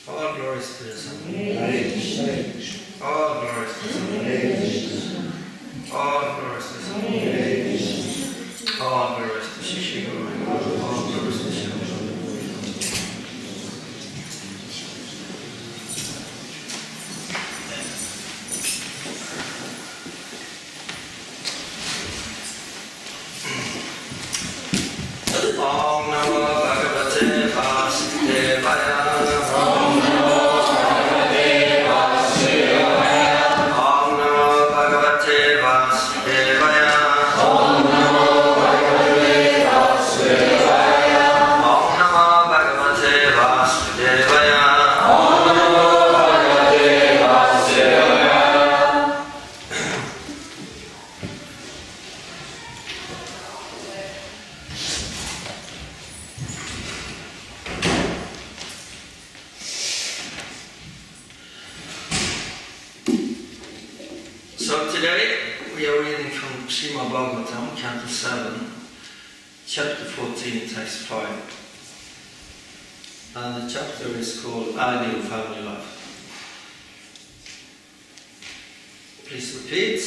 All glories to the Son. All glories to the Son. All glories to the Son. All glories to Shishi Guru. All glories to Shishi Guru. Om Namo Bhagavate Vasudevaya. Om Namo Bhagavate Vasudevaya. Om Namo Bhagavate Vasudevaya. Om Namo Bhagavate Vasudevaya. Om Namo Bhagavate Vasudevaya. Om Namo Bhagavate Vasudevaya. So today we are reading from Srimad Bhagavatam, Canto 7, Chapter 14, Text 5. And the chapter is called Ideal Family Life. Please repeat.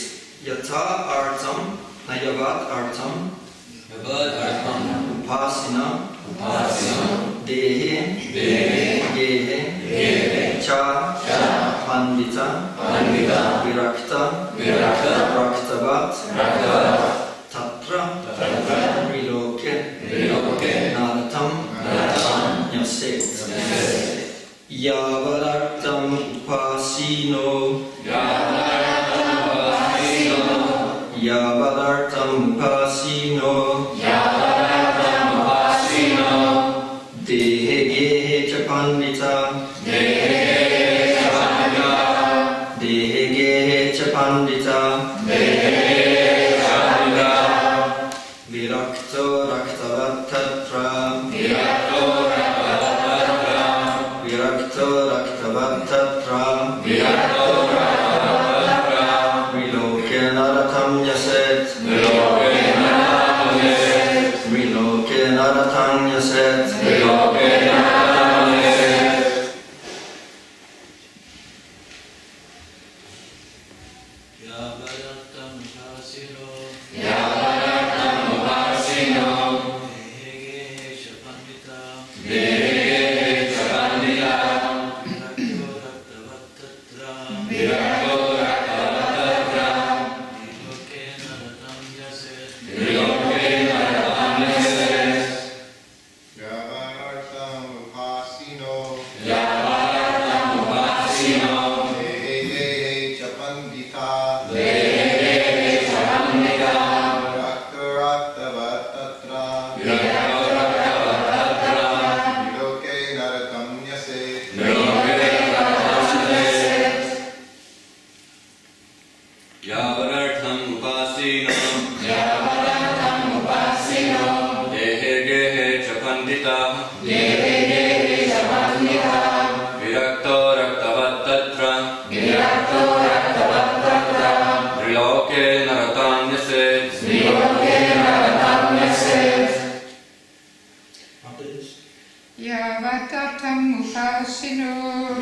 Yata Artam, Nayavat Artam, Upasina, Dehe, Gehe, Cha, Pandita, Virakta, Raktavat, Tatra, Riloke, Naratam, Yaset, Yavaraktam Upasino, Yavaraktam Upasino, Dehe Gehe Cha Pandita, Pandita, Virakto Raktavat Tatra, Virakto Raktavat Tatra, Viloke Naratam Yaset, Viloke Naratam Yaset,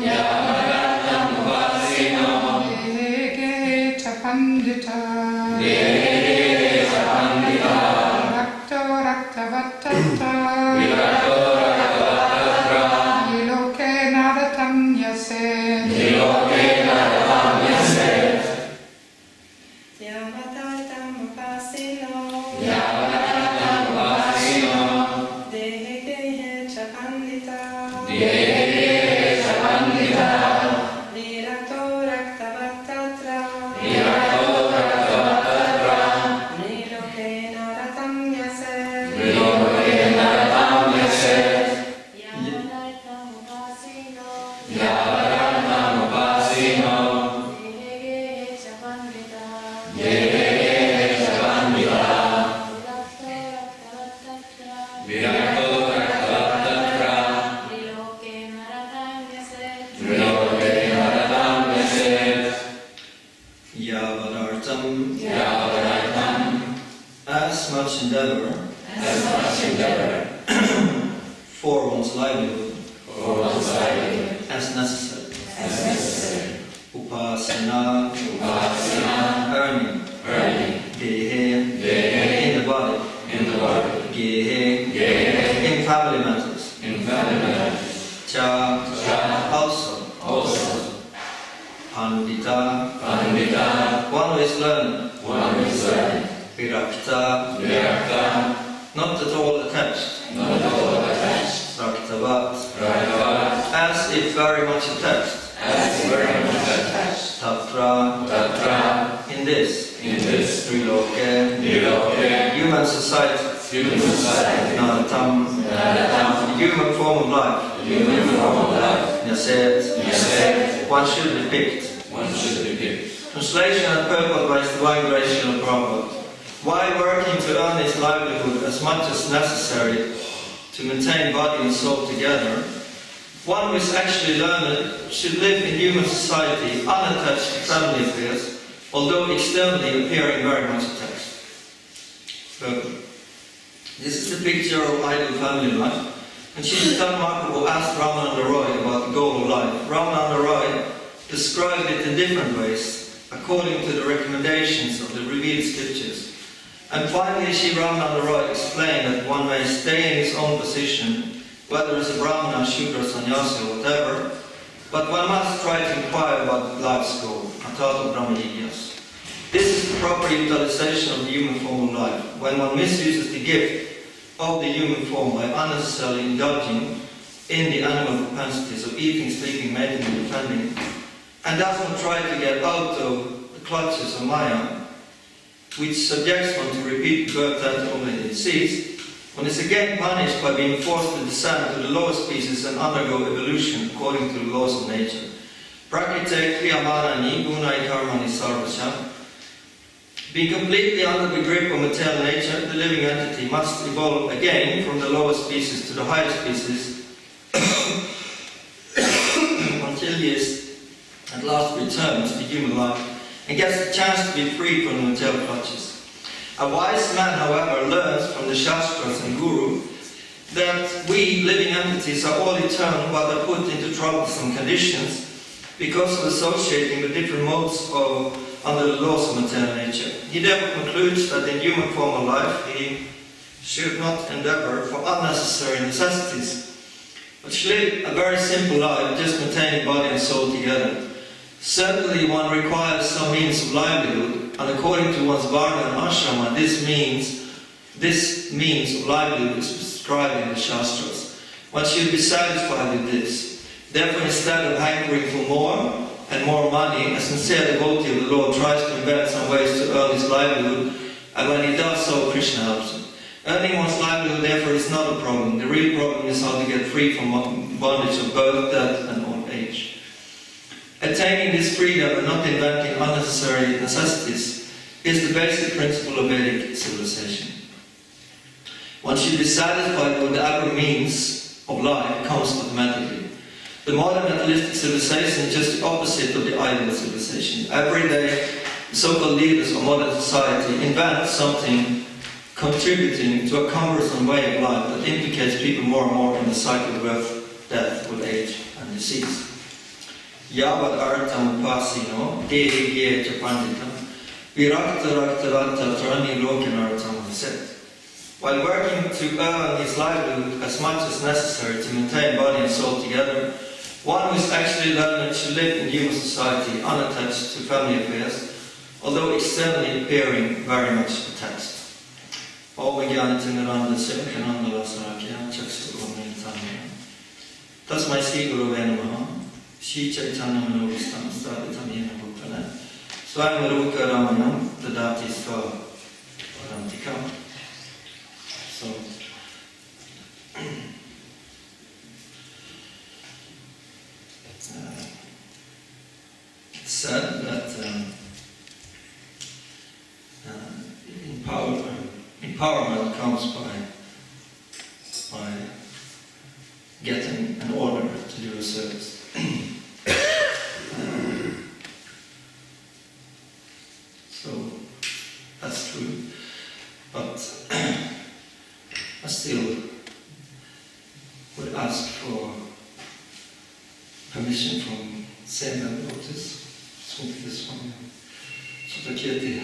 Yavatatam upasino, Dehe Chapandita, Rakto Raktavattatra, Viloke Naratam Yaset, Yavatatam upasino, Pandita, Virato as much endeavor for one's livelihood as necessary. Upasana, earning, gehe, in the body, gehe, in family matters, cha, also, pandita, one who is learning, virakta, not at all attached, raktavat, as if very much attached, tatra, in this, triloke, human society, naratam, human form of life, nyaset, one should depict. Translation and purport by His Divine Grace Srila Prabhupada. While working to earn his livelihood as much as necessary to maintain body and soul together, one who is actually learned should live in human society unattached to family affairs, although externally appearing very much attached. This is the picture of ideal family life. And Srila Mahaprabhu asked Ramananda Roy about the goal of life. Ramananda Roy described it in different ways, according to the recommendations of the revealed scriptures. And finally, Sri Ramananda Roy explained that one may stay in his own position, whether as a Brahmana, Shudra, Sannyasi, or whatever, but one must try to inquire about life's goal, Atata Brahma Jigyas. This is the proper utilization of the human form of life. When one misuses the gift of the human form by unnecessarily indulging in the animal propensities of eating, sleeping, mating, and defending, and does not try to get out of the clutches of Maya, which subjects one to repeat birth, death, only in disease, one is again punished by being forced to descend to the lower species and undergo evolution according to the laws of nature. Prakrite kriyamanani gunai karmani sarvasya. Being completely under the grip of material nature, the living entity must evolve again from the lower species to the higher species until he is at last returned to human life and gets the chance to be free from the material clutches. A wise man, however, learns from the Shastras and Guru that we, living entities, are all eternal but are put into troublesome conditions because of associating with different modes under the laws of material nature. He therefore concludes that in human form of life he should not endeavor for unnecessary necessities, but should live a very simple life, just maintaining body and soul together. Certainly one requires some means of livelihood, and according to one's varna and ashrama, this means of livelihood is prescribed in the Shastras. One should be satisfied with this. Therefore, instead of hankering for more and more money, a sincere devotee of the Lord tries to invent some ways to earn his livelihood, and when he does so, Krishna helps him. Earning one's livelihood, therefore, is not a problem. The real problem is how to get free from bondage of birth, death, and old age. Attaining this freedom and not inventing unnecessary necessities is the basic principle of Vedic civilization. One should be satisfied with whatever means of life comes automatically. The modern materialistic civilization is just the opposite of the ideal civilization. Every day, the so-called leaders of modern society invent something contributing to a cumbersome way of life that implicates people more and more in the cycle of birth, death, old age, and disease. Yavad artam pasino, dehi chapanditam, virakta raktavata trani lokanartam set. While working to earn his livelihood as much as necessary to maintain body and soul together, one who is actually learned should live in human society unattached to family affairs, although externally appearing very much attached. Tasmai Sri Guru Venamaha, Shri Chaitanya Manobhistam, Staditamina Bhuktana, Swayamaruka Ramanam, Dadati Sva Varantikam. So, it's said that empowerment comes by getting an order to do a service. So So that's true. But I still would ask for permission from Srimad Bhagavatam, so to get the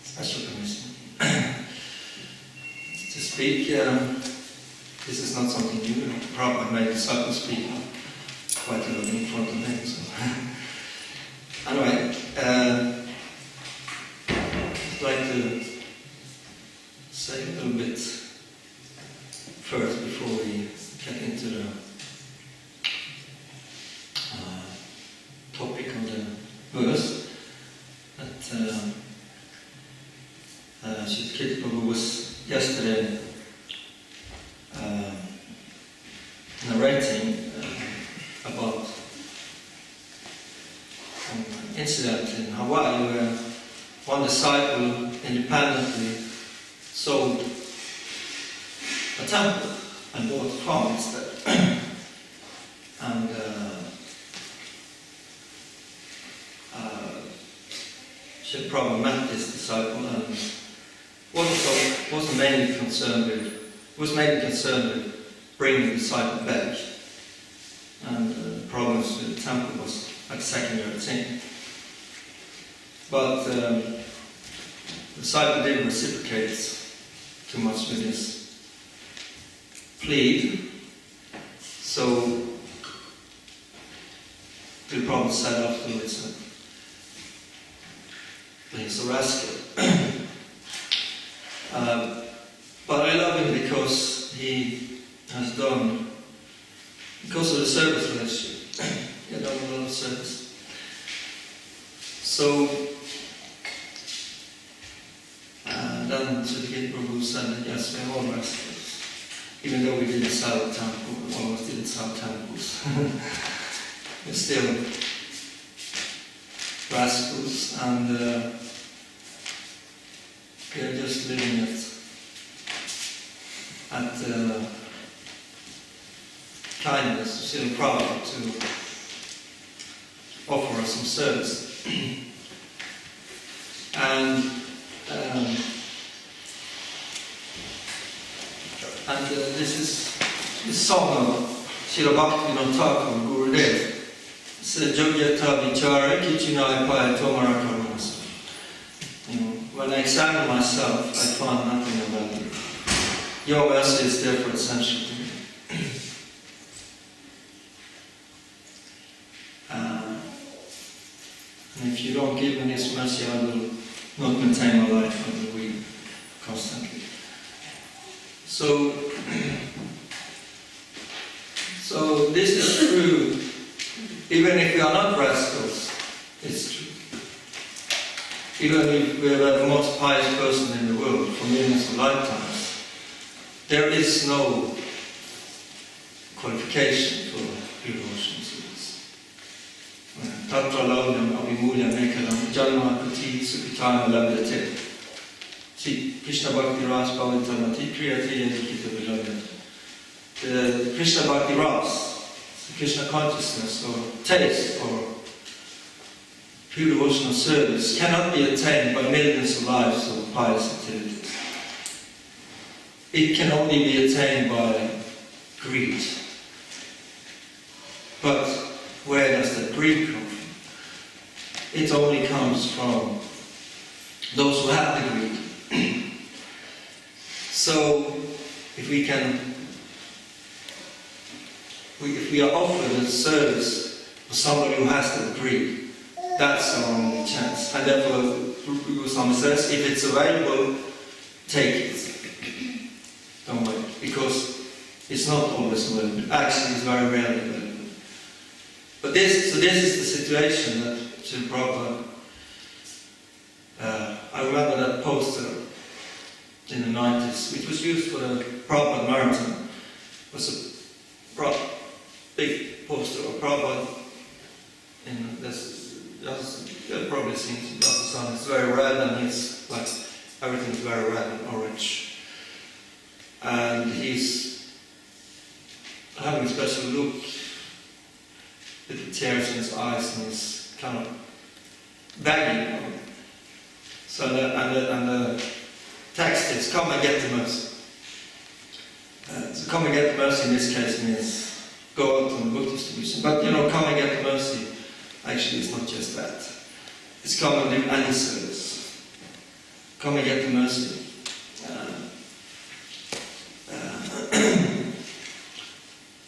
special permission to speak. This is not something new. Prabhupada made disciples speak quite a lot in front of him. So. Anyway, I'd like to say a little bit first before we get into the topic of the verse. That Sri Prabhu was yesterday narrating about an incident in Hawaii where one disciple independently sold a temple and bought a farm instead. And Sri Prabhupada met this disciple and was mainly concerned with bringing the disciple back. And the problems with the temple was like secondary thing. But the disciple didn't reciprocate too much with his plea. So the Prabhupada said afterwards that he's a rascal. But I love him because he has done, because of the service relationship, he has done a lot of service. So then Sri Prabhu said that yes, we're all rascals. Even though we didn't sell a temple, we almost didn't sell temples. We're still rascals, and we are just living at kindness, still proud to offer us some service. And this song of Srila Bhaktivinoda Thakur, Gurudev. It's Jogyata Vichara Kichinai Paya Tomara Karmanasa. When I examine myself, I find nothing about it. Your mercy is therefore essential to me. And if you don't give me this mercy, I will not maintain my life, I will weep constantly. So this is true. Even if we are not rascals, it's true. Even if we are the most pious person in the world for millions of lifetimes, there is no qualification for pure devotion service. Tatra laudam abhimulya mekalam janma kuti sukitana labhyate. See, Krishna Bhakti Ras Bhavitamati Kriyati Yadikita Vilayat. The Krishna Bhakti Ras, the Krishna consciousness or taste or pure devotional service cannot be attained by millions of lives of pious activities. It can only be attained by greed. But where does that greed come from? It only comes from those who have the greed. So, if we are offered a service for somebody who has the greed, that's our only chance. And therefore, Goswami says, if it's available, take it. Don't wait, because it's not always available. Actually, it's very rarely available. But this is the situation that Sri Prabhupada. I remember that poster in the 90s, which was used for the Prabhupada Marathon. It was a big poster of Prabhupada in this. You've probably seen it. The sun is very red, and it's like everything's very red and orange. And he's having a special look with the tears in his eyes, and he's kind of begging. So the text is, come and get the mercy. So come and get the mercy in this case means go out on book distribution. But come and get the mercy, actually it's not just that. It's come and do any service. Come and get the mercy.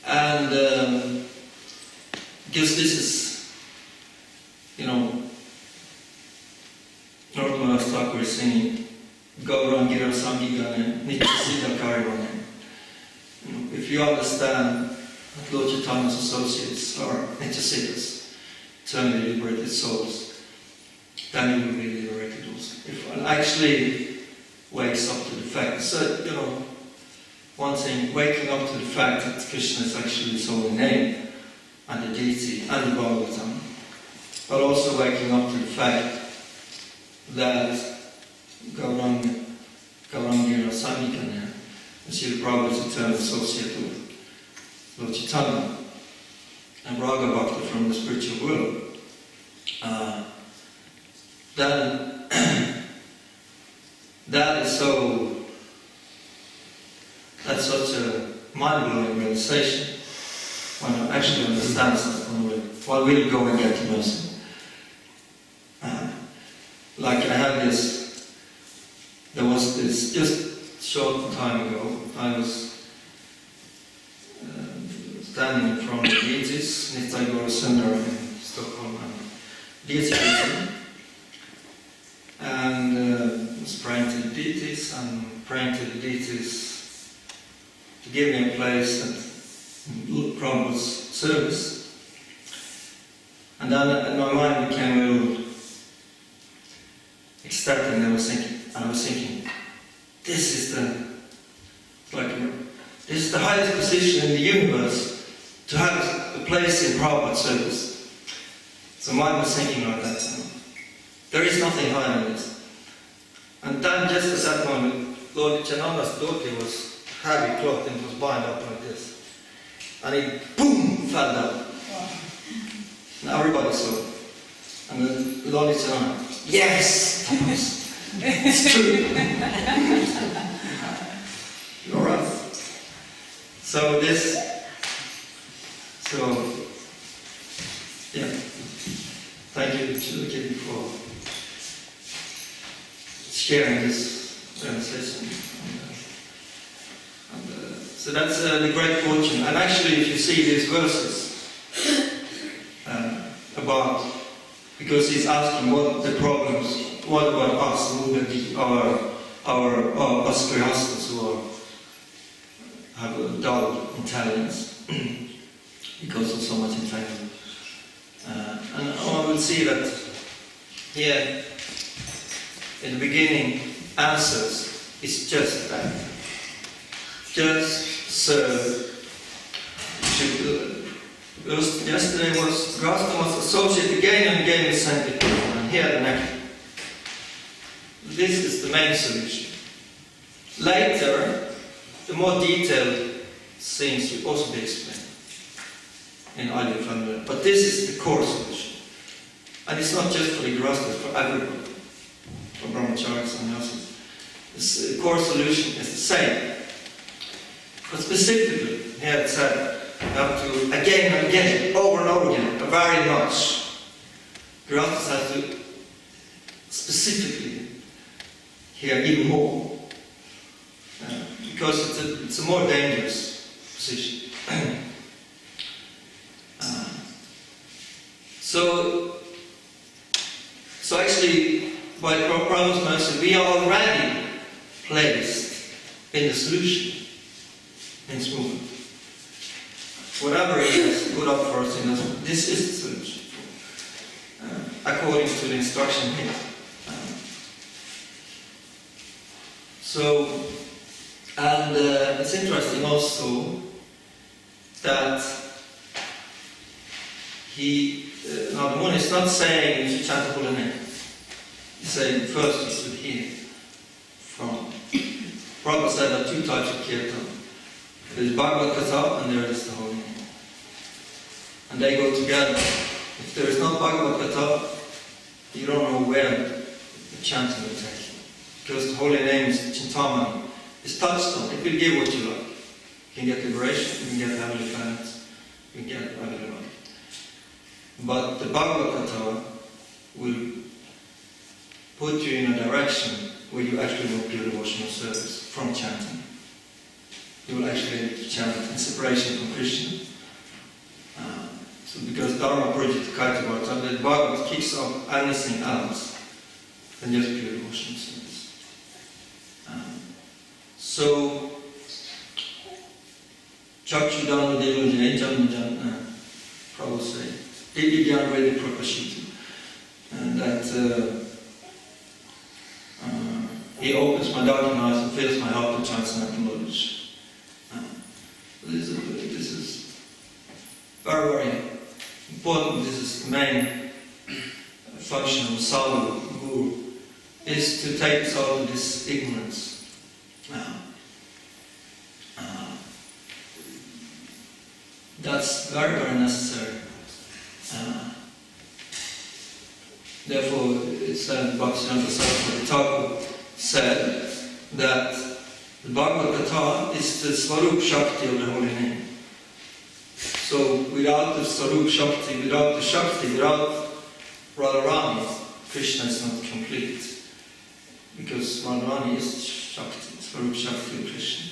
And because this is, Northern Thakur is singing, Gaurang Gira Sangigane, Nitya Siddha Karivane. If you understand that Lord Chaitanya's associates are Nitya Siddhas, eternally liberated souls, then you will be liberated also. If one actually wakes up to the fact, so, one thing, waking up to the fact that Krishna is actually his holy name, and the deity, and the Bhagavatam, but also waking up to the fact that Gauranga Samikanya, and Srila Prabhupada's eternal associate with Lord Chaitanya, and Raga Bhakta from the spiritual world, then that's such a mind-blowing realization when one actually understands that one will go and get mercy. Like I had there was this, just short time ago, I was standing in front of the deities, Nittagora Center in Stockholm, and deity meeting, and was praying to the deities, and praying to the deities to give me a place at Prabhupada's service. And then my mind became a little ecstatic, and I was thinking, this is the highest position in the universe, to have a place in Prabhupada's service. So mine was thinking like that. There is nothing higher than this. And then just at that moment, Lord Nityananda's daughter was heavy cloth and was bound up like this. And it, boom, fell down. And everybody saw it. And then Lord Nityananda, yes, Thomas, it's true. You're right. So thank you to the kid for sharing this realization. So that's the great fortune. And actually, if you see these verses about, because he's asking what the problems, what about us, us grihastas who have a dull intelligence because of so much entanglement. And I will see that here in the beginning answers is just that. Just serve. Yesterday Grasta was associated again and again with saintly people, and here the next. This is the main solution. Later, the more detailed things will also be explained in Ideal Family. But this is the core solution. And it's not just for the Grastas, for everybody, for brahmacharis and others. The core solution is the same. But specifically, here it said, you have to again and again, over and over again, very much. Grastas have to specifically hear even more. Because it's a more dangerous position. So actually, by Prabhupada's mercy, we are already placed in the solution in this movement. Whatever it is put up for us in this is the solution, according to the instruction here. And it's interesting also that now the one is not saying you should chant the holy name. He's saying first you should hear from. Prabhupada said there are two types of kirtan. There is Bhagavad Gita and there is the holy name. And they go together. If there is not Bhagavad Gita, you don't know where the chanting will take you. Because the holy name is Chintamani. It's touchstone. It will give what you like. You can get liberation, you can get heavenly planets, you can get heavenly life. But the Bhagavatam will put you in a direction where you actually will do devotional service from chanting. You will actually chant in separation from Krishna. So because Dharma Project Kaitavata, the Bhagavad kicks off anything else than just pure devotional service. So, Chakshudana Devajay Janjan Prabhu say, Divya Vedi Prakashita. And that he opens my darkened eyes and fills my heart with transcendental knowledge. This is very, very important. This is the main function of sadhu, guru, is to take us out of this ignorance. That's very, very necessary. Therefore, it said, Bhaktisiddhanta Saraswati Thakur said that the Bhagavad Gita is the Svarup Shakti of the Holy Name. So, without the Svarup Shakti, without the Shakti, without Radharani, Krishna is not complete. Because Radharani is Shakti, Svarup Shakti of Krishna.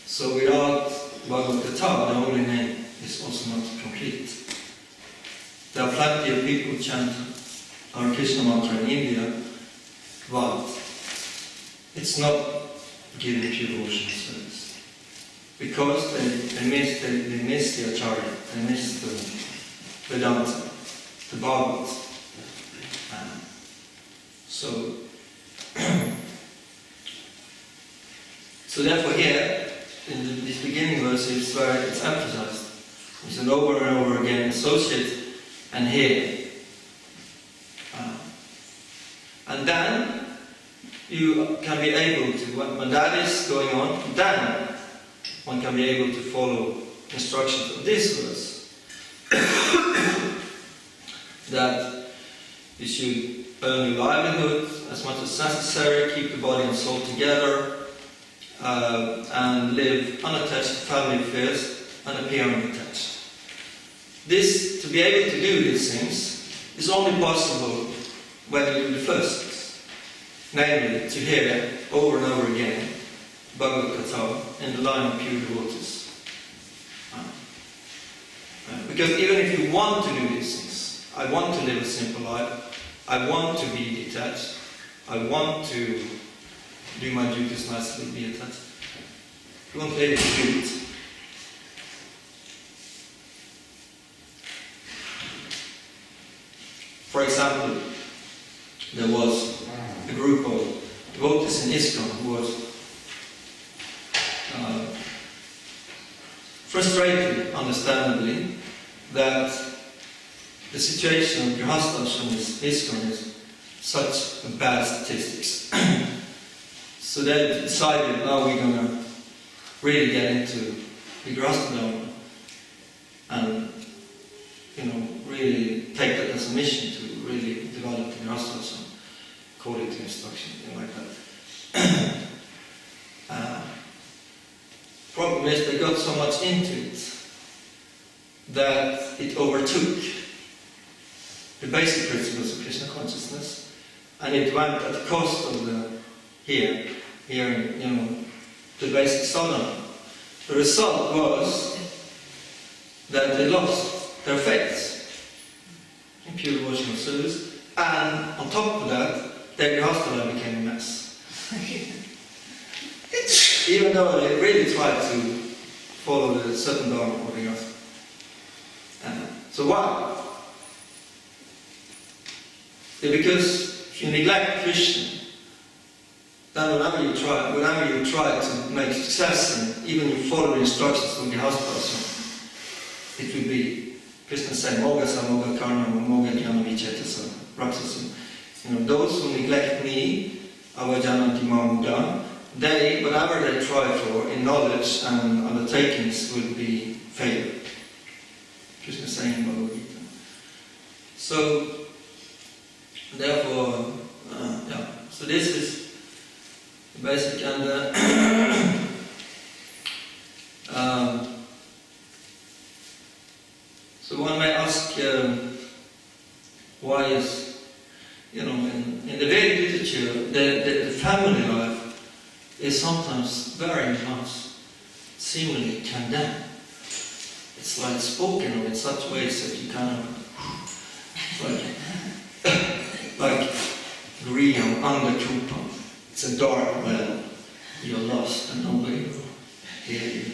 So, without Bhagavad Gita, the Holy Name is also not complete. There are plenty of people who chant our Krishna mantra in India, but it's not giving pure devotional service. Because they miss the Acharya, they miss the Vedanta, the Bhagavad. So therefore here, in these beginning verses, where it's emphasized, it's an over and over again, associate and hear. And then you can be able to, when that is going on, then one can be able to follow instructions of this verse. That you should earn your livelihood as much as necessary, keep the body and soul together, and live unattached to family affairs and appear unattached. This, to be able to do these things, is only possible when you do the first, namely to hear over and over again Bhagavad Gita in the line of pure devotees. Because even if you want to do these things, I want to live a simple life, I want to be detached, I want to do my duties nicely, be attached, you won't be able to do it. For example, there was a group of devotees in ISKCON who was frustrated, understandably, that the situation of Grihasthashram in ISKCON is such bad statistics. So they decided, now we're going to really get into the Grihastha and really take that as a mission to really develop the Grihasthashram according to instruction, things like that. Problem is they got so much into it that it overtook the basic principles of Krishna consciousness, and it went at the cost of the hearing, the basic sadhana. The result was that they lost their faith in pure devotional service, and on top of that, their grihastha became a mess. Even though they really tried to follow the certain dharma of the grihastha. So why? Because if you neglect Krishna, then whenever you try to make success, and even you follow the instructions of the house, it will be Krishna saying, Moga sa moga karma, moga jnana vichetasa, rapsasa. Those who neglect me, avajananti mamuga, they, whatever they try for in knowledge and undertakings, will be failure. Krishna saying in Bhagavad Gita. So, Therefore, so this is the basic, and so one may ask, why is, in the Vedic literature, the family life is sometimes very much seemingly condemned. It's like spoken of in such ways that you kind of like Graham Undercooper. It's a dark well. You're lost and nobody will hear you.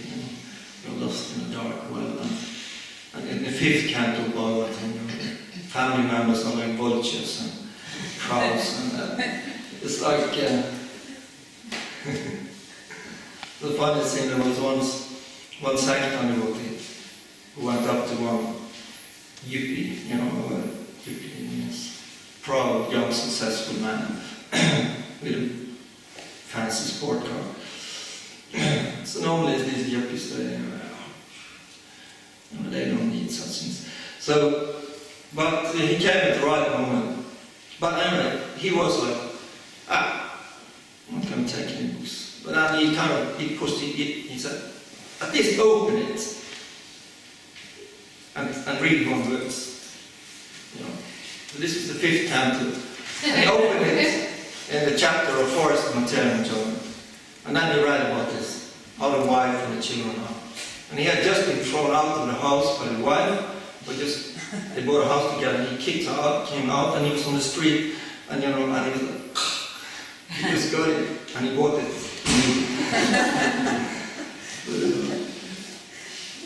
You're lost in a dark well. And in the 5th canto of Bhagavatam, family members are like vultures and crows. And it's like the funny thing, there was one Sankirtan devotee who went up to one yuppie, yuppie means proud, young, successful man with a fancy sport car. So normally these yuppies, they don't need such things. So, but he came at the right moment. But anyway, he was like, I'm not going to take any books. But then he pushed it, he said, at least open it and read one verse. This is the 5th canto. And he opened it in the chapter of forest material enjoyment. And then he read about this, how the wife and the children are. And he had just been thrown out of the house by the wife, but they bought a house together, and he kicked her out, came out, and he was on the street, and and he was like, he just got it, and he bought it.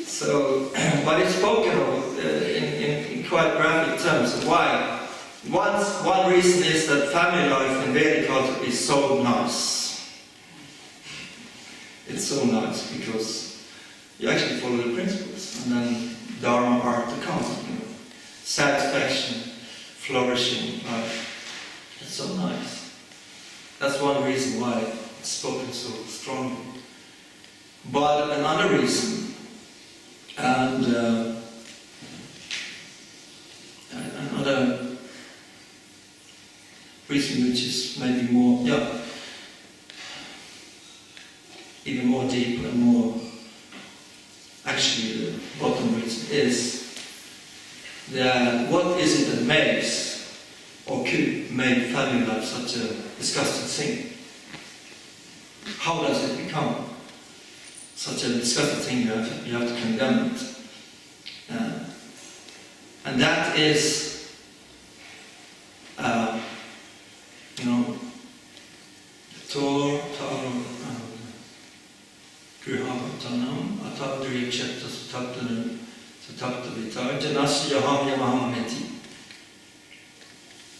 So, but it's spoken of in quite graphic terms. Why? One reason is that family life in Vedic culture is so nice. It's so nice because you actually follow the principles, and then Dharma are to come. Satisfaction, flourishing life. It's so nice. That's one reason why it's spoken so strongly. But another reason, and another reason which is maybe more, even more deep and more, actually the bottom reason is that what is it that makes or could make family life such a disgusting thing? How does it become such a disgusting thing you have to condemn it? And that is, Grihavattanam atavdriya chetta satapta vitar janasya yaham yamahameti.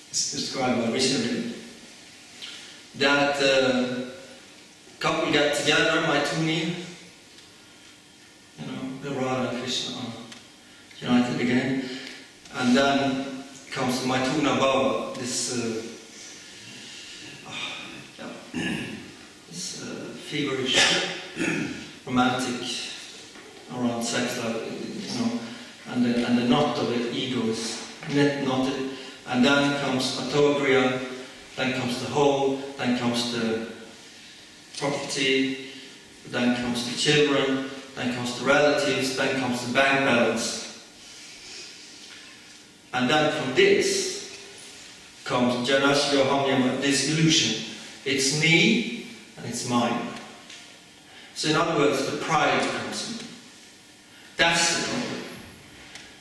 It's described by Rishabh. That couple got together, Maituni, the Radha and Krishna are united again. And then comes Maituna Bhava, this feverish, romantic, around sex life, and the knot of it, ego is knotted. And then comes Atogriya, then comes the whole, then comes the property, then comes the children, then comes the relatives, then comes the bank balance. And then from this comes Janashya Hamyama, this illusion. It's me and it's mine. So in other words, the pride comes in. That's the problem.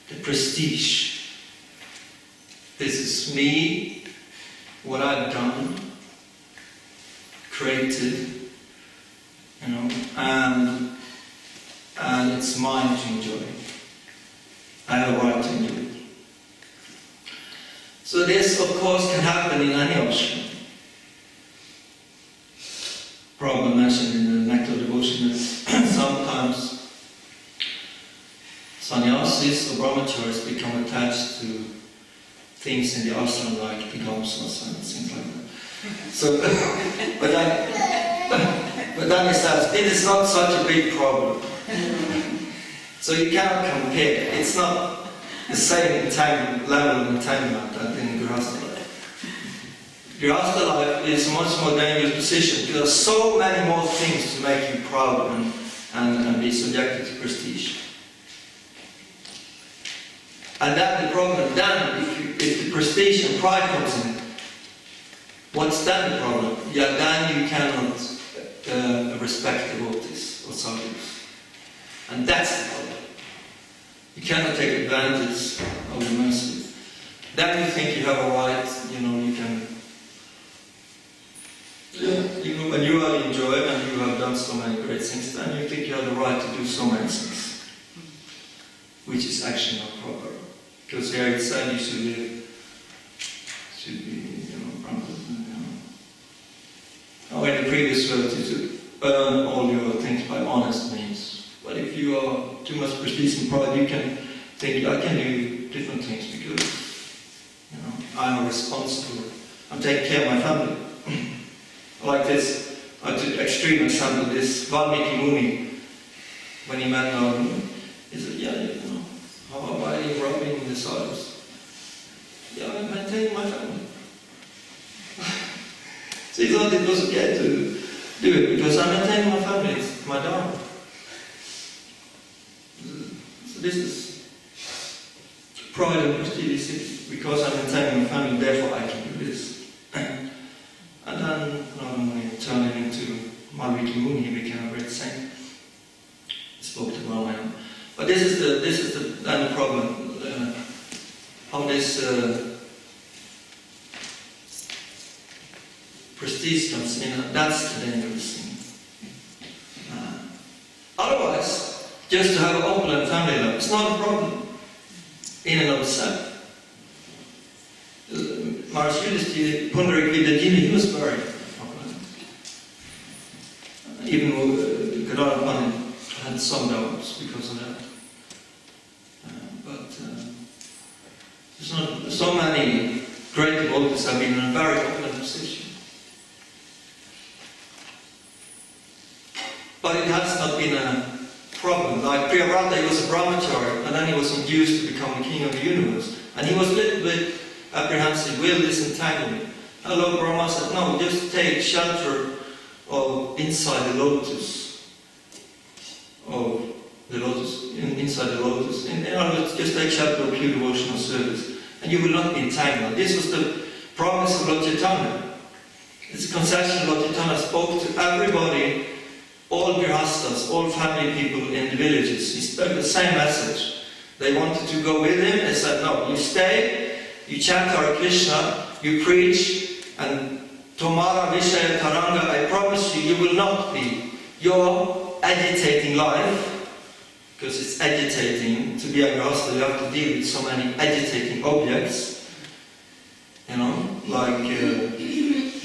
The prestige. This is me, what I've done, created, and it's mine to enjoy. I have a right to enjoy it. So this, of course, can happen in any ashram. Prabhupada mentioned in the Nectar of Devotion that sometimes sannyasis or brahmacharis become attached to things in the ashram like pigamsas and things like that. So, but then he says, it is not such a big problem. So you cannot compare. It's not the same level of entanglement that in Grihastha life. Grihastha life is a much more dangerous position. There are so many more things to make you proud and be subjected to prestige. And then the problem, then if the prestige and pride comes in, what's then the problem? Yeah, then you cannot respect devotees or sadhus. And that's the problem. You cannot take advantage of the mercy. Then you think you have a right, you can... Even when you really enjoy it and you have done so many great things, then you think you have the right to do so many things, which is actually not proper. Because here it said you should be, Oh, in the previous verse, you should earn all your things by honest means. But if you are too much prestige and pride, you can think, I can do different things because, I'm responsible. I'm taking care of my family. Like this, I took extreme example, this Valmiki Muni, when he met Narada, he said, why are you robbing the sadhus? Yeah, I'm maintaining my family. So he thought it was okay to do it because I'm maintaining my family, it's my dharma. So this is pride and prestige, because I'm maintaining my family, therefore I can do this. And then he turned him into Valmiki Muni, he became a great saint. He spoke to Brahma. But this is the problem. How this prestige comes in, that's the dangerous thing. Otherwise, just to have an opulent family life, it's not a problem in and of itself. Maharaj Yudhishthira, Pundarik Vidajini, he was very opulent. Even Gadara Pandit had some doubts because of that. There's not so many great devotees have been in a very opulent position. But it has not been a problem. Like Priyavrata, he was a brahmachari, and then he was induced to become the king of the universe. And he was a little bit apprehensive, will this entangle me? And Lord Brahma said, no, just take shelter of inside the lotus. Of the lotus, inside the lotus. In other words, just take shelter of pure devotional service. And you will not be entangled. This was the promise of Lord Chaitanya. It's a concession Lord Chaitanya spoke to everybody, all grihasthas, all family people in the villages. He spoke the same message. They wanted to go with him. They said, no, you stay, you chant Hare Krishna, you preach, and Tomara Vishaya Taranga, I promise you, you will not be. Your agitating life, because it's agitating to be a grihastha, you have to deal with so many agitating objects, like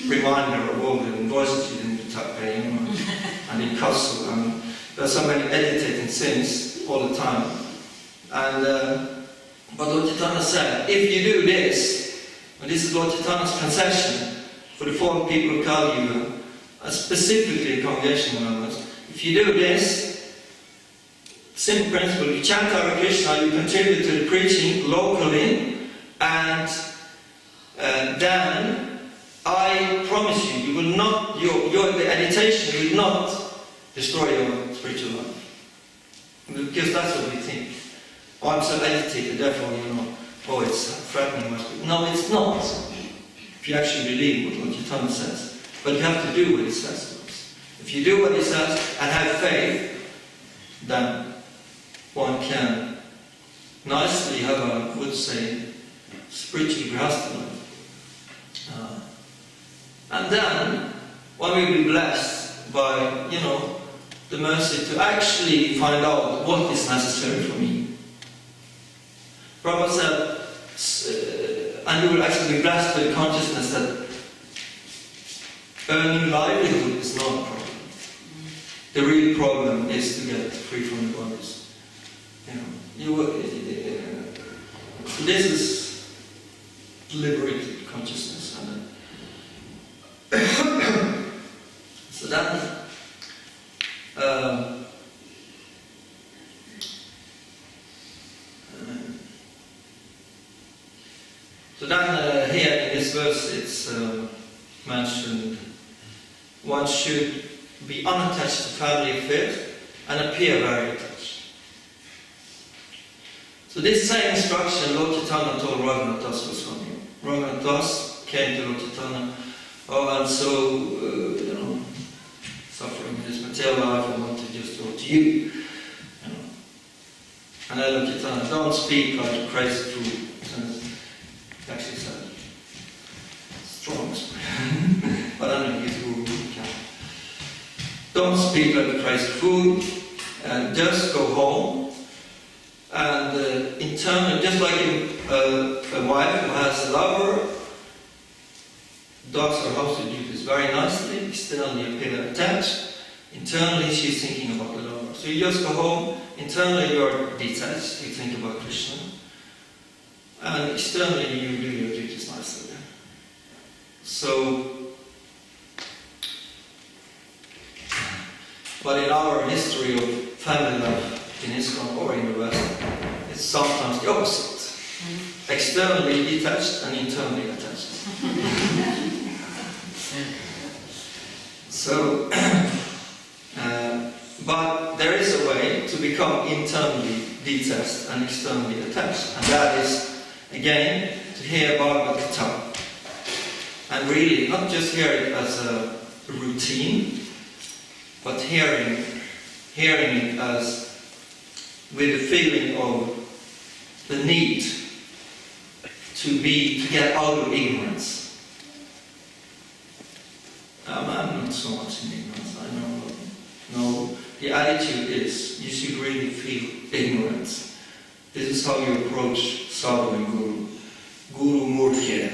reminder of all the voices you didn't pay, and in castle, and there's so many agitating things all the time. And but Lord Chaitanya said, if you do this, and this is Lord Chaitanya's concession for the four people of Kali Yuga, specifically congregational members, if you do this, simple principle, you chant Hare Krishna, you contribute to the preaching locally, and then I promise you, you will not, the agitation will not destroy your spiritual life. Because that's what we think. Oh, I'm so agitated, therefore, oh, it's threatening my spirit. No, it's not. If you actually believe what Lord Chaitanya says. But you have to do what he says. If you do what he says and have faith, then one can nicely have a, I would say, spiritual grihastha life. And then one will be blessed by, the mercy to actually find out what is necessary for me. Prabhupada said, and you will actually be blessed with the consciousness that earning livelihood is not a problem. The real problem is to get free from the bodies. This is liberated consciousness. So then, here in this verse, it's mentioned one should be unattached to family affairs and appear very attached. So this same instruction Lord Chaitanya told Raghunath Das Goswami. Raghunath Das came to Lord Chaitanya, and so, suffering in this material life, I want to just go to you. And then Lord Chaitanya, don't speak like a crazy fool. He actually said, strong, but I don't know, he's guru. Don't speak like a crazy fool, and just go home. And internally, just like a wife who has a lover, dogs are supposed to do this very nicely, externally appear attached. Internally, she's thinking about the lover. So you just go home, internally you're detached, you think about Krishna. And externally, you do your duties nicely. So, but in our history of family life in ISKCON or in the West, it's sometimes the opposite. Externally detached and internally attached. So, but there is a way to become internally detached and externally attached, and that is, again, to hear Bhagavatam. And really, not just hear it as a routine, but hearing it as with a feeling of the need to get out of ignorance. I'm not so much in ignorance, I know. No, the attitude is you should really feel ignorance. This is how you approach Sadhu and Guru. Guru Murkya.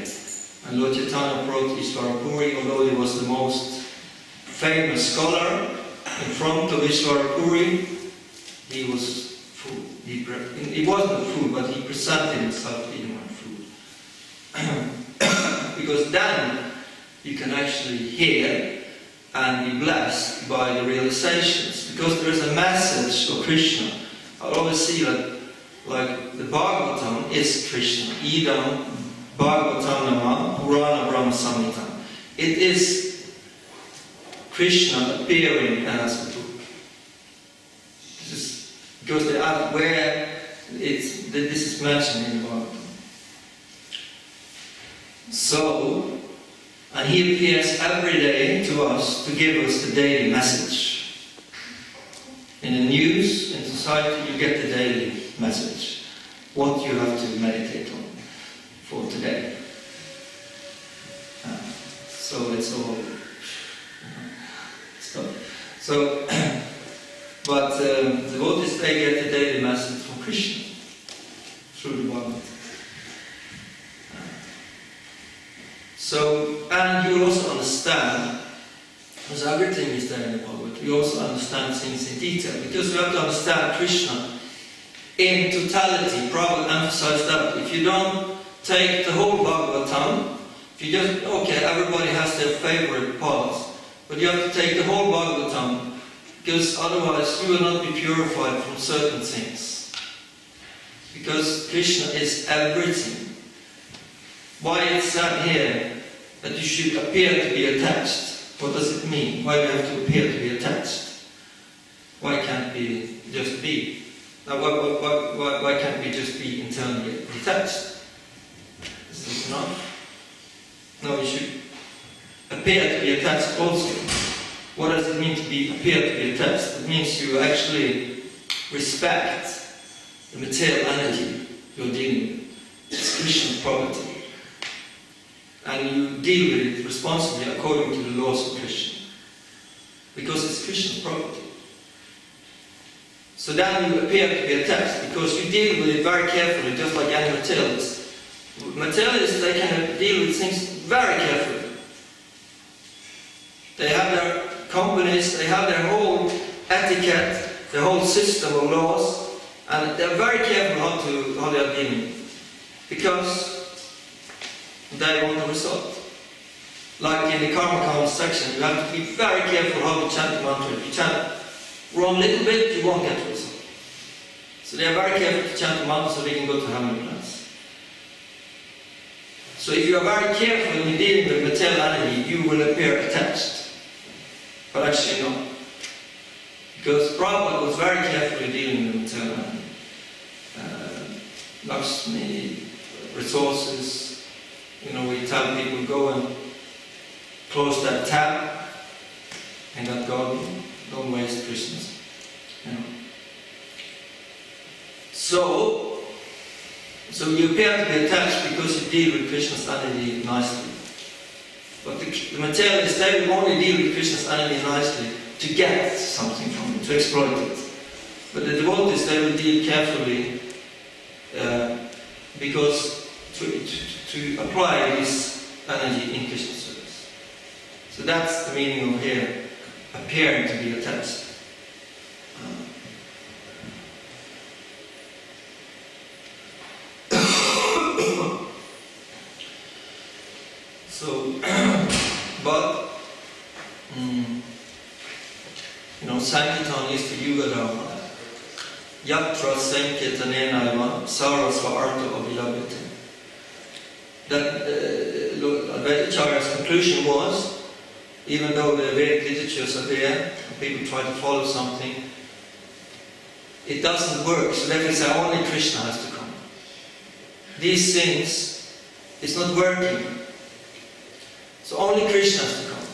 And Lord Chaitanya approached Ishvara Puri, although he was the most famous scholar in front of Ishvara Puri, he was fool. He wasn't a fool, but he presented himself as ignorant fool. Because then you can actually hear and be blessed by the realizations. Because there is a message of Krishna. I always see that, like, the Bhagavatam is Krishna. Idam Bhagavatam Nama Purana Brahma Samhitam. It is Krishna appearing as a book. This is because this is mentioned in the Bhagavatam. So, and he appears every day to us to give us the daily message. In the news, in society, you get the daily message. What you have to meditate on for today. So it's all stuff. So, but the devotees, they get the daily message from Krishna through the Bhagavatam. So, and you will also understand, because everything is there in the Bhagavatam, you also understand things in detail, because you have to understand Krishna in totality. Prabhupada emphasized that. If you don't take the whole Bhagavatam, if you just, okay, everybody has their favorite parts, but you have to take the whole Bhagavatam, because otherwise you will not be purified from certain things. Because Krishna is everything. Why it said here that you should appear to be attached? What does it mean? Why do you have to appear to be attached? Why can't we just be? Why can't we just be internally detached? Is this enough? No, you should appear to be attached also. What does it mean to appear to be attached? It means you actually respect the material energy you're dealing with. It's Krishna's property. And you deal with it responsibly according to the laws of Krishna. Because it's Krishna's property. So then you appear to be attached because you deal with it very carefully, just like any materialist. Materialists, they can deal with things very carefully. They have their companies, they have their whole etiquette, their whole system of laws, and they're very careful how they are dealing. Because they want the result. Like in the karma count section, you have to be very careful how to chant the mantra. If you chant wrong a little bit, you won't get the result. So they are very careful to chant the mantra so they can go to heavenly plans. So if you are very careful when you're dealing with material energy, you will appear attached. But actually not. Because Prabhupada was very carefully dealing with material energy. Lakshmi, resources, we tell people go and close that tap in that garden, don't waste Krishna's. So you appear to be attached because you deal with Krishna's energy nicely. But the materialists, they will only deal with Krishna's energy nicely to get something from it, to exploit it. But the devotees, they will deal carefully because to apply this energy in Krishna's service. So that's the meaning of here, appearing to be attached. So, but Sankirtan is the Yuga Dharma. Yatra Sankirtanenaiva Sarasva Artha Abhilavite. That Advaitacharya's conclusion was, even though the Vedic literatures are there, and people try to follow something, it doesn't work. So they will say only Krishna has to come. These things, it's not working. So only Krishna has to come.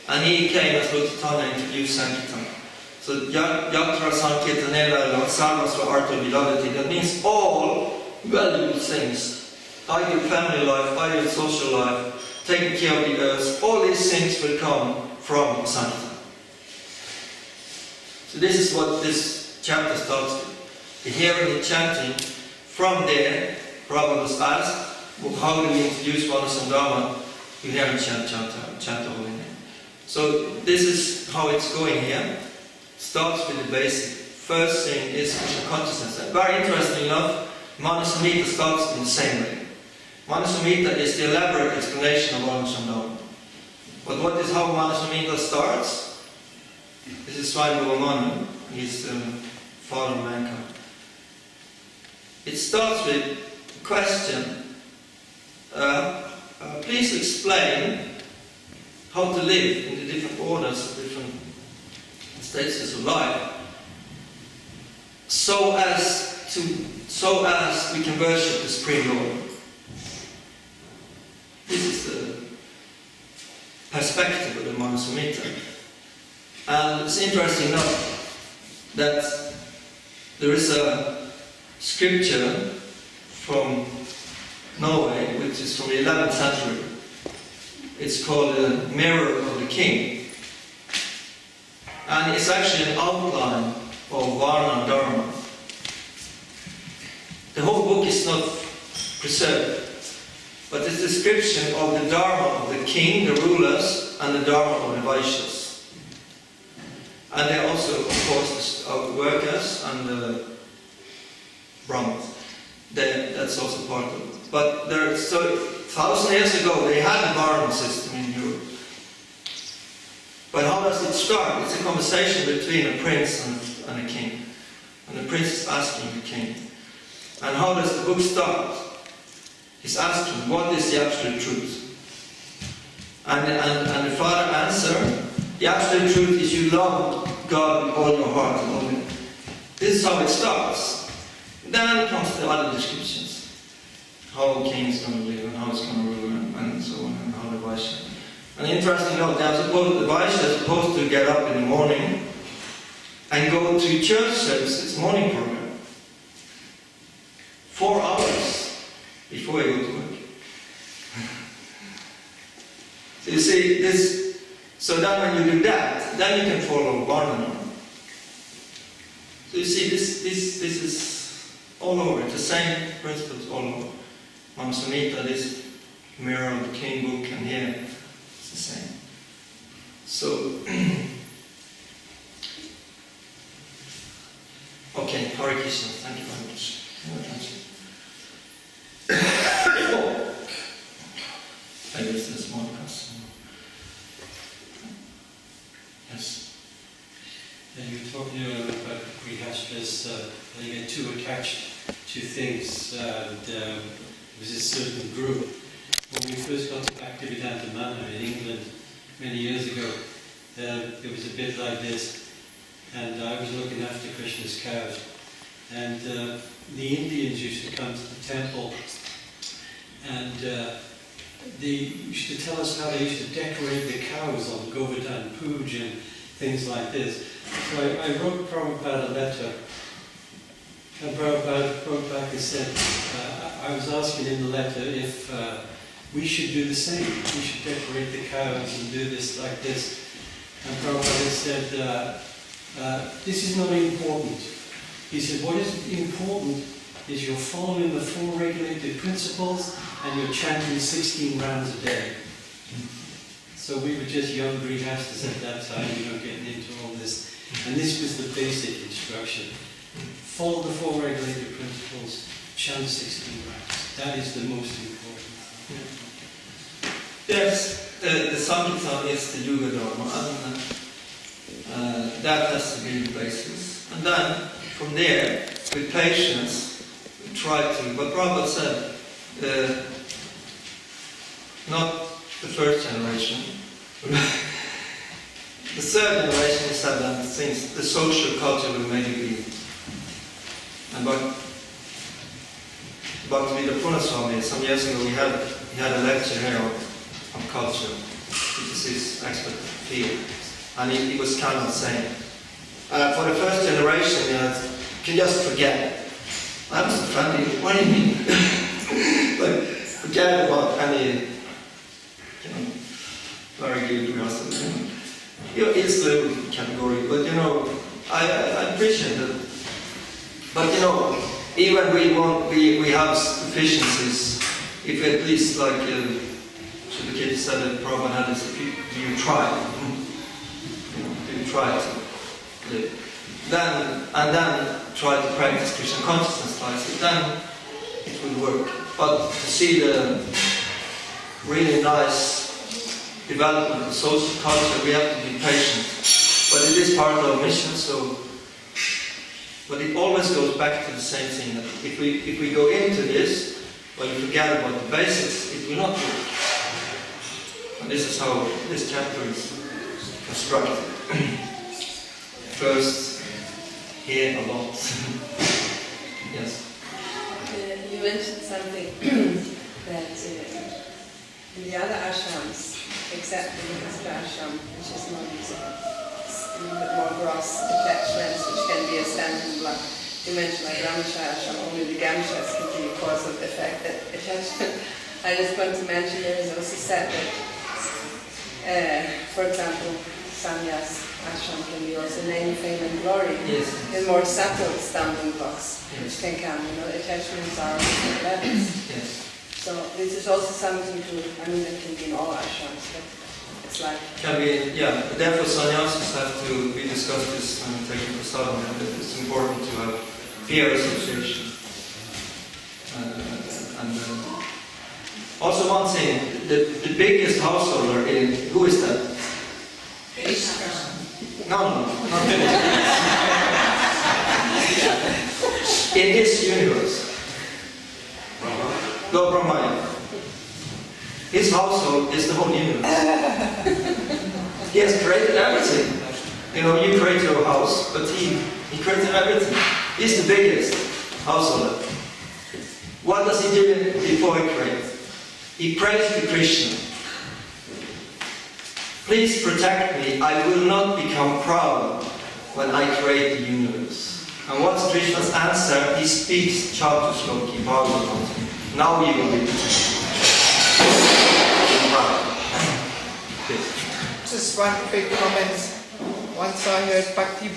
And he came as Lord Chaitanya introduced Sankirtan. So Yatra Sankirtanela Sarvasva Artha Viladati, that means all valuable things, ideal family life, ideal social life, taking care of the earth, all these things will come from Sankirtan. So this is what this chapter starts with. The hearing and chanting. From there, Prabhupada was asked, how do we introduce Varna Dharma? You hear and chant the holy name. So this is how it's going here. Starts with the basic. First thing is Krishna consciousness. And very interesting enough, Manasamhita starts in the same way. Manasamhita is the elaborate explanation of Varna Dharma. But how Manasamhita starts? This is Swami Vamana. He's the father of mankind. It starts with a question. Please explain how to live in the different orders, different stages of life, so as we can worship the Supreme Lord. This is the perspective of the Manasamhita. And it's interesting enough that there is a scripture from Norway, which is from the 11th century. It's called the Mirror of the King. And it's actually an outline of Varna Dharma. The whole book is not preserved, but it's a description of the Dharma of the king, the rulers, and the Dharma of the Vaishyas. And they also, of course, the workers and the Brahmins. That's also part of it. But 1,000 years ago, they had a Varna system in Europe. But how does it start? It's a conversation between a prince and a king. And the prince is asking the king. And how does the book start? He's asking, what is the absolute truth? And the father answered, the absolute truth is you love God with all your heart. This is how it starts. Then comes the other descriptions. How a king is going to live, and how it's going to rule, and so on, and how the Vaishya. And interesting note, the Vaishya is supposed to get up in the morning and go to church service, it's morning program. 4 hours before you go to work. So you see, this. So then when you do that, then you can follow Varna. So you see, this is all over, the same principles all over. Manasamhita, this Mirror of the King book, and here it's the same. So, okay, Hare Krishna, thank you very much. I guess there's one person. Yes. You talk about Grihastas they get too attached to things and with a certain group. But we first got to Bhaktivedanta Manor in England many years ago, it was a bit like this, and I was looking after Krishna's cows. And the Indians used to come to the temple, and they used to tell us how they used to decorate the cows on Govardhan Puja and things like this. So I wrote Prabhupada a letter, and Prabhupada wrote back and said, I was asking in the letter if we should do the same. We should decorate the cows and do this like this. And Prabhupada said, this is not important. He said, what is important is you're following the 4 regulated principles and you're chanting 16 rounds a day. So we were just young grihastas at that time, getting into all this. And this was the basic instruction. Follow the 4 regulated principles, chant 16 rounds. That is the most important. Yes, the Sankirtan is the Yuga Dharma, and that has to be the basis. And then, from there, with patience, we try to, but Prabhupada said, not the first generation, the third generation said that things, the social culture will maybe be. And Bhaktivinoda Punaswami, some years ago, he had a lecture here on culture, which is his expert field, and he was kind of saying, for the first generation, you can just forget. I was offended. What do you mean? Like, forget about any, very good rehearsal. It's a little category, but I appreciate it. But even we have deficiencies. If at least like Srila said that Prabhupada had this, do you try? Do you try to live? Then try to practice Krishna consciousness like it, then it will work. But to see the really nice development of social culture, we have to be patient. But it is part of our mission, so. But it always goes back to the same thing, that if we go into this, but we forget about the basics, it will not work. And this is how this chapter is constructed. First, hear a lot. Yes? You mentioned something that in the other ashrams, except in the Master ashram, which is not a little bit more gross attachments, which can be a stamping block. You mentioned like Ramachara ashram, only the Gamshas can be a cause of effect that attachment. I just want to mention there is also said that, for example, Sannyas ashram can be also name, fame and glory. Yes. In more subtle stumbling blocks, Yes. which can come, attachments are on different levels. Yes. So this is also something to, that can be in all ashrams, but it's like... Can be, yeah. Therefore, sannyasis have to be discussed this when we take the sadhana. It's important to have peer association. Also one thing, the biggest householder who is that? No, not in this universe. Lord Brahma. His household is the whole universe. He has created everything. You create your house, but he created everything. He's the biggest householder. What does he do before he creates? He prays to Krishna. Please protect me. I will not become proud when I create the universe. And what's Krishna's answer? He speaks Chatusloki Bhagavatam. Now you will be proud. Just one quick comment. Once I heard Bhakti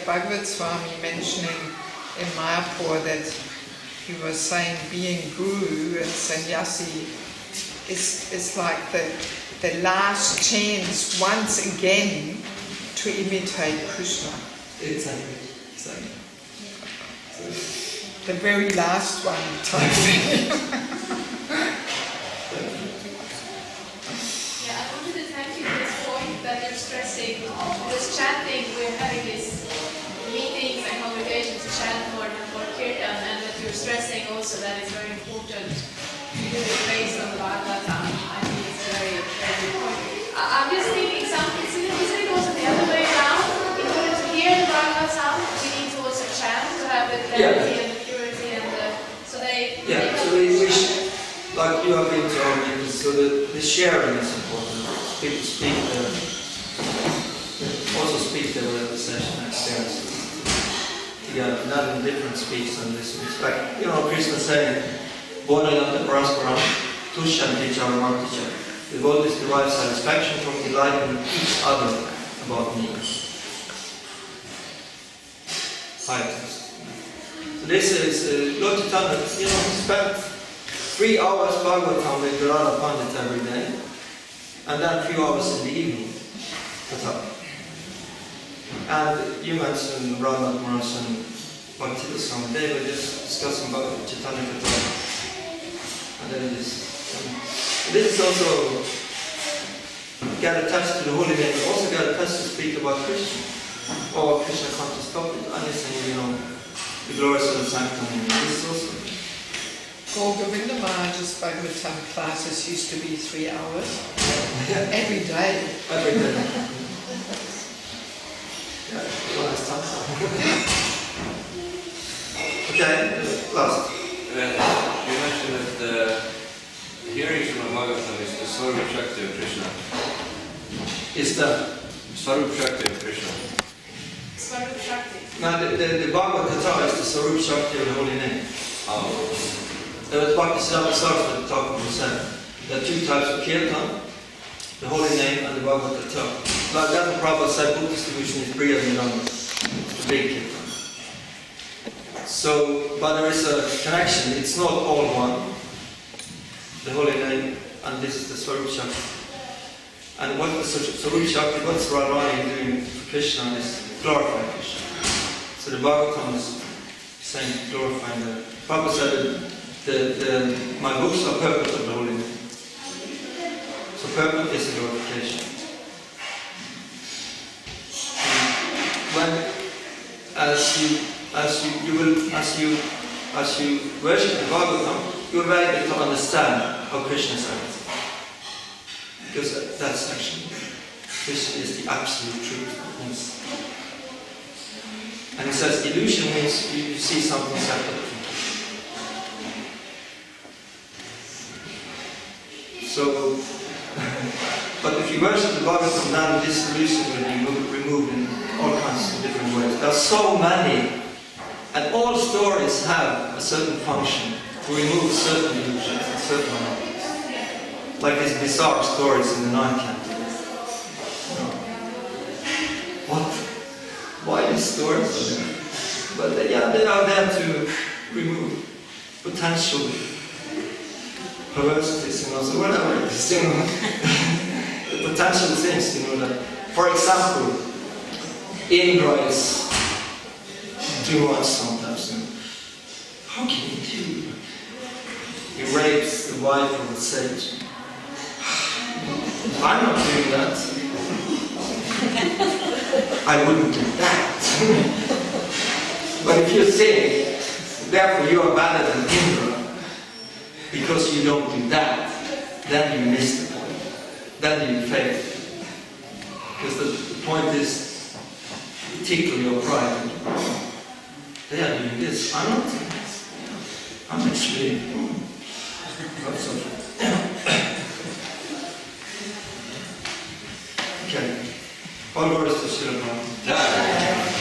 Bhagavad Swami mentioning in Mayapur that he was saying being guru and sannyasi is like the last chance once again to imitate Krishna. Exactly. The very last one type thing. Yeah, I wanted to thank you for this point that you're stressing. This chanting, we're having these meetings and congregations to chant more kirtan, and that you're stressing also that it's very important based on the Bhagavatam. I think it's very, very good point. I'm just thinking something, isn't it also the other way around? In order to hear the Bhagavatam, we need to also chant to have the clarity and the purity and the, so they... Yeah, so like you have been told, so the sharing is important. People speak also speak their session experiences together, not in different speaks and this is like, Krishna saying, Bodhayanta Parasparam, Tushyanti Charamarticha. The devotees derive satisfaction from enlightening each other about me. High test. So this is, Lord Chaitanya, spent 3 hours Bhagavatam with Radha Pandit every day, and then a few hours in the evening. And you mentioned Radha Maharaj and Bhakti Swami, they were just discussing about Chaitanya Katha. And then this is also get attached to the holy name, but also get attached to speak about Krishna. Or Krishna can't just stop it, anything, the glories of the sanctum. This is also. Govinda Maharaj's Bhagavatam classes used to be 3 hours every day. Every day. Last time. Okay, last. You mentioned that the hearing Srimad Bhagavatam is the Swarup Shakti of Krishna. Is the Swarup Shakti of Krishna. Swarup Shakti. now the Bhagavad Gita is the Swarup Shakti of the holy name. Oh. There was Bhaktisiddhanta Saraswati talking about said there are 2 types of kirtan, the holy name and the Bhagavad Gita. Like that the Prabhupada said book distribution is Priya Nirvana, the big kirtan. So, but there is a connection, it's not all one, the holy name, and this is the Swarup Shakti. And what the Swarup Shakti, what's Radharani doing for Krishna is glorifying Krishna. So the Bhagavatam is saying glorifying the Prabhupada said that my books are purpose of the holy name. So purpose is a glorification. When as you worship the Bhagavatam, you will be able to understand how Krishna is acting. Because that's actually, Krishna is the absolute truth. And it says illusion means you see something separate from Krishna. So, but if you worship the Bhagavatam, then this illusion will be removed in all kinds of different ways. There are so many, and all stories have a certain function to remove certain illusions and certain objects. Like these bizarre stories in the Nine Cantos. What? Why these stories are there? But they are there to remove potential perversities, so whatever it is, the potential things, that, for example, Indra is too much sometimes. How can he do? He rapes the wife of the sage. I'm not doing that. I wouldn't do that. But if you think, therefore you are better than Indra, because you don't do that, then you miss the point. Then you fail. Because the point is, you tickle your pride. They are doing this. I'm not doing this. I'm actually not so. Okay. All glories to Srimad Bhagavatam.